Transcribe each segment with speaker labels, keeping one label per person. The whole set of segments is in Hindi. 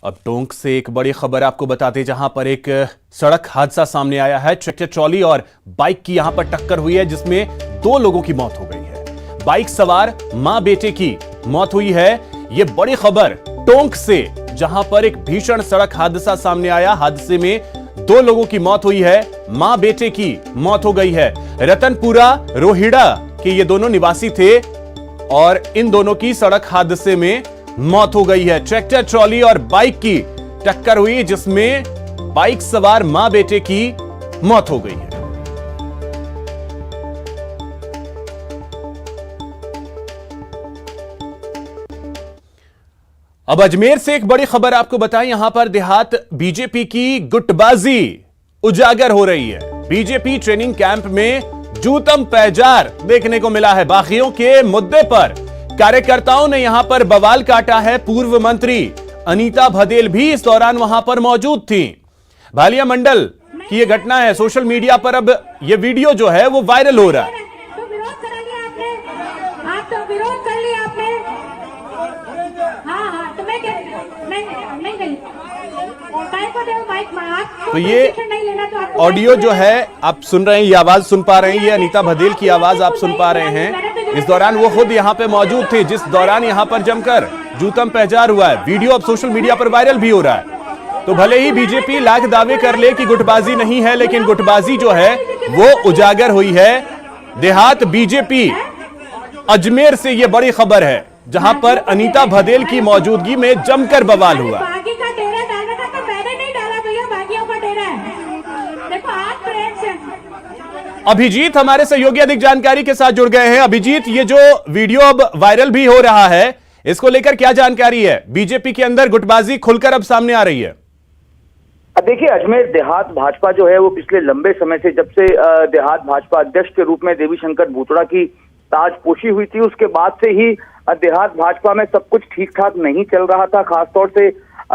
Speaker 1: अब टोंक से एक बड़ी खबर आपको बताते, जहां पर एक सड़क हादसा सामने आया है। ट्रैक्टर ट्रॉली और बाइक की यहां पर टक्कर हुई है, जिसमें 2 लोगों की मौत हो गई है। बाइक सवार मां बेटे की मौत हुई है। यह बड़ी खबर टोंक से, जहां पर एक भीषण सड़क हादसा सामने आया। हादसे में 2 लोगों की मौत हुई है, मां बेटे की मौत हो गई है। रतनपुरा रोहिड़ा के ये दोनों निवासी थे और इन दोनों की सड़क हादसे में मौत हो गई है। ट्रैक्टर ट्रॉली और बाइक की टक्कर हुई, जिसमें बाइक सवार मां बेटे की मौत हो गई है। अब अजमेर से एक बड़ी खबर आपको बताएं। यहां पर देहात बीजेपी की गुटबाजी उजागर हो रही है। बीजेपी ट्रेनिंग कैंप में जूतम पैजार देखने को मिला है। बागियों के मुद्दे पर कार्यकर्ताओं ने यहां पर बवाल काटा है। पूर्व मंत्री अनीता भदेल भी इस दौरान वहां पर मौजूद थी। भालिया मंडल की यह घटना है। सोशल मीडिया पर अब यह वीडियो जो है वो वायरल हो रहा है।
Speaker 2: तो विरोध करा लिया आपने, आप तो विरोध कर लिया आपने। हाँ तो मैं नहीं गई।
Speaker 1: तो ये ऑडियो जो है आप सुन रहे हैं, ये आवाज सुन पा रहे हैं, ये अनीता भदेल की आवाज आप सुन पा रहे हैं। इस दौरान वो खुद यहां पे मौजूद थे, जिस दौरान यहां पर जमकर जूतम पैजार हुआ है। वीडियो अब सोशल मीडिया पर वायरल भी हो रहा है। तो भले ही बीजेपी लाख दावे कर ले कि गुटबाजी नहीं है, लेकिन गुटबाजी जो है वो उजागर हुई है। देहात बीजेपी अजमेर से ये बड़ी खबर है, जहां पर अनीता भदेल की मौजूदगी में जमकर बवाल हुआ। अभिजीत हमारे सहयोगी अधिक जानकारी के साथ जुड़ गए हैं। अभिजीत, ये जो वीडियो अब वायरल भी हो रहा है, इसको लेकर क्या जानकारी है? बीजेपी के अंदर गुटबाजी खुलकर अब सामने आ रही है।
Speaker 3: देखिए, अजमेर देहात भाजपा जो है वो पिछले लंबे समय से, जब से देहात भाजपा अध्यक्ष के रूप में देवीशंकर भूतड़ा की ताजपोशी हुई थी, उसके बाद से ही देहात भाजपा में सब कुछ ठीक ठाक नहीं चल रहा था। खासतौर से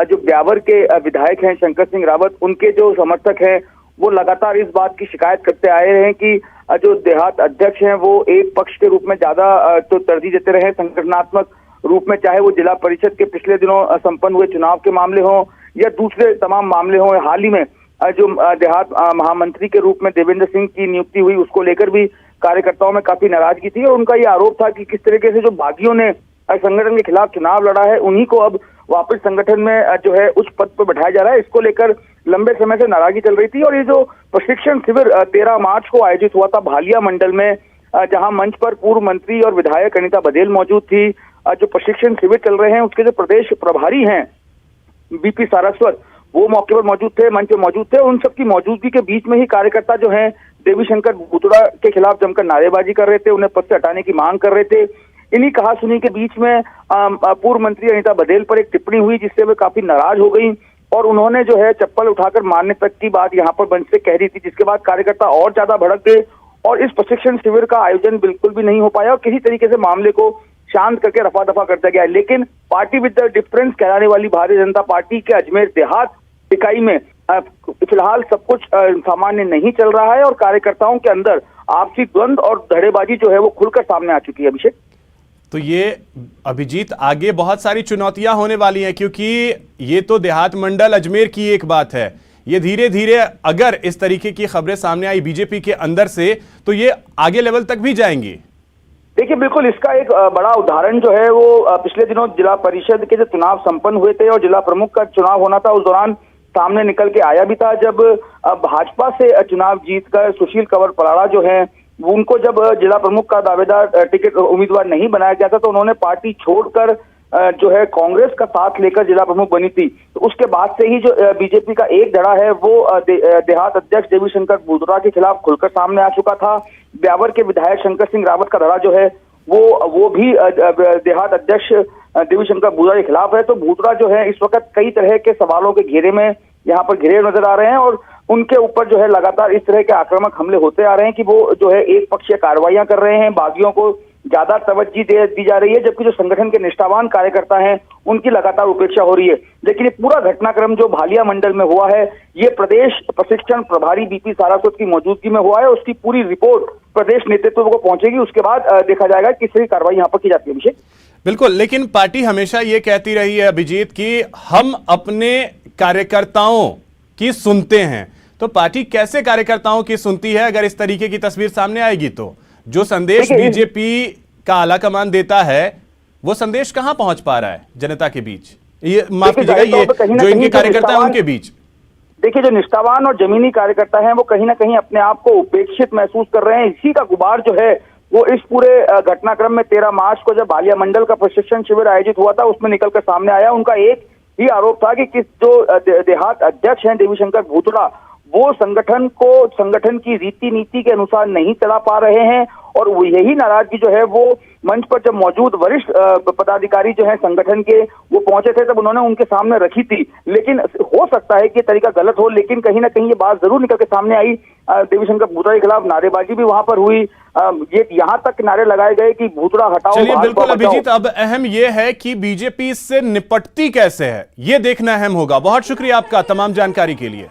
Speaker 3: जो ब्यावर के विधायक हैं शंकर सिंह रावत, उनके जो समर्थक हैं वो लगातार इस बात की शिकायत करते आए हैं कि जो देहात अध्यक्ष हैं वो एक पक्ष के रूप में ज्यादा तो तरजीह देते रहे संगठनात्मक रूप में, चाहे वो जिला परिषद के पिछले दिनों संपन्न हुए चुनाव के मामले हों या दूसरे तमाम मामले हों। हाल ही में जो देहात महामंत्री के रूप में देवेंद्र सिंह की नियुक्ति हुई, उसको लेकर भी कार्यकर्ताओं में काफी नाराजगी थी और उनका ये आरोप था कि किस तरीके से जो बागियों ने संगठन के खिलाफ चुनाव लड़ा है, उन्हीं को अब वापस संगठन में जो है उच्च पद पर बैठाया जा रहा है। इसको लेकर लंबे समय से नाराजगी चल रही थी और ये जो प्रशिक्षण शिविर 13 मार्च को आयोजित हुआ था भालिया मंडल में, जहां मंच पर पूर्व मंत्री और विधायक अनीता भदेल मौजूद थी, जो प्रशिक्षण शिविर चल रहे हैं उसके जो प्रदेश प्रभारी हैं बीपी सारस्वत, वो मौके पर मौजूद थे, मंच पर मौजूद थे। उन सबकी मौजूदगी के बीच में ही कार्यकर्ता जो हैं देवीशंकर भूतड़ा के खिलाफ जमकर नारेबाजी कर रहे थे, उन्हें पद से हटाने की मांग कर रहे थे। इन्हीं कहासुनी के बीच में पूर्व मंत्री अनीता भदेल पर एक टिप्पणी हुई, जिससे वे काफी नाराज हो गई और उन्होंने जो है चप्पल उठाकर मारने तक की बात यहाँ पर मंच से कह दी थी, जिसके बाद कार्यकर्ता और ज्यादा भड़क गए और इस प्रशिक्षण शिविर का आयोजन बिल्कुल भी नहीं हो पाया और किसी तरीके से मामले को शांत करके रफा दफा कर दिया गया। लेकिन पार्टी विद द डिफरेंस कहलाने वाली भारतीय जनता पार्टी के अजमेर देहात इकाई में फिलहाल सब कुछ सामान्य नहीं चल रहा है और कार्यकर्ताओं के अंदर आपसी द्वंद्व और धड़ेबाजी जो है वो खुलकर सामने आ चुकी है। अभिषेक,
Speaker 1: तो ये अभिजीत, आगे बहुत सारी चुनौतियां होने वाली हैं, क्योंकि ये तो देहात मंडल अजमेर की एक बात है। ये धीरे धीरे अगर इस तरीके की खबरें सामने आई बीजेपी के अंदर से, तो ये आगे लेवल तक भी जाएंगी।
Speaker 3: देखिए, बिल्कुल इसका एक बड़ा उदाहरण जो है वो पिछले दिनों जिला परिषद के जो चुनाव संपन्न हुए थे और जिला प्रमुख का चुनाव होना था, उस दौरान सामने निकल के आया भी था, जब भाजपा से चुनाव जीतकर सुशील कंवर पराड़ा जो है उनको जब जिला प्रमुख का दावेदार टिकट उम्मीदवार नहीं बनाया गया था, तो उन्होंने पार्टी छोड़कर जो है कांग्रेस का साथ लेकर जिला प्रमुख बनी थी। तो उसके बाद से ही जो बीजेपी का एक धड़ा है वो देहात अध्यक्ष देवीशंकर भूतड़ा के खिलाफ खुलकर सामने आ चुका था। ब्यावर के विधायक शंकर सिंह रावत का धड़ा जो है वो भी देहात अध्यक्ष देवीशंकर भूतड़ा के खिलाफ है। तो भूतड़ा जो है इस वक्त कई तरह के सवालों के घेरे में यहाँ पर घिरे नजर आ रहे हैं और उनके ऊपर जो है लगातार इस तरह के आक्रामक हमले होते आ रहे हैं कि वो जो है एक पक्षीय कार्रवाइयां कर रहे हैं, बागियों को ज्यादा तवज्जो दी जा रही है, जबकि जो संगठन के निष्ठावान कार्यकर्ता हैं उनकी लगातार उपेक्षा हो रही है। लेकिन ये पूरा घटनाक्रम जो भालिया मंडल में हुआ है, ये प्रदेश प्रशिक्षण प्रभारी बीपी सारस्वत की मौजूदगी में हुआ है। उसकी पूरी रिपोर्ट प्रदेश नेतृत्व को पहुंचेगी, उसके बाद देखा जाएगा किस तरह की कार्रवाई यहाँ पर की जाती है। अभिषेक,
Speaker 1: बिल्कुल, लेकिन पार्टी हमेशा ये कहती रही है अभिजीत कि हम अपने कार्यकर्ताओं की सुनते हैं। तो पार्टी कैसे कार्यकर्ताओं की सुनती है अगर इस तरीके की तस्वीर सामने आएगी? तो जो संदेश बीजेपी का आलाकमान देता है वो संदेश कहां पहुंच पा रहा है जनता के बीच? ये माफ कीजिएगा, ये जो इनके कार्यकर्ता हैं उनके बीच।
Speaker 3: देखिए, जो निष्ठावान और जमीनी कार्यकर्ता हैं वो कहीं ना कहीं अपने आप को उपेक्षित महसूस कर रहे हैं। इसी का गुबार जो है वो इस पूरे घटनाक्रम में 13 मार्च को जब भालिया मंडल का प्रशिक्षण शिविर आयोजित हुआ था उसमें निकलकर सामने आया। उनका एक ही आरोप था कि किस जो देहात अध्यक्ष हैं देवी शंकर भूतड़ा, वो संगठन की रीति नीति के अनुसार नहीं चला पा रहे हैं, और वो यही नाराजगी जो है वो मंच पर जब मौजूद वरिष्ठ पदाधिकारी जो है संगठन के वो पहुंचे थे तब उन्होंने उनके सामने रखी थी। लेकिन हो सकता है कि ये तरीका गलत हो, लेकिन कहीं ना कहीं ये बात जरूर निकल के सामने आई। देवी शंकर भूतड़ा के खिलाफ नारेबाजी भी वहां पर हुई। ये यहां तक नारे लगाए गए कि भूतड़ा हटाओ।
Speaker 1: चलिए, बिल्कुल अभिजीत, अब अहम ये है कि बीजेपी इससे निपटती कैसे है, ये देखना अहम होगा। बहुत शुक्रिया आपका तमाम जानकारी के लिए।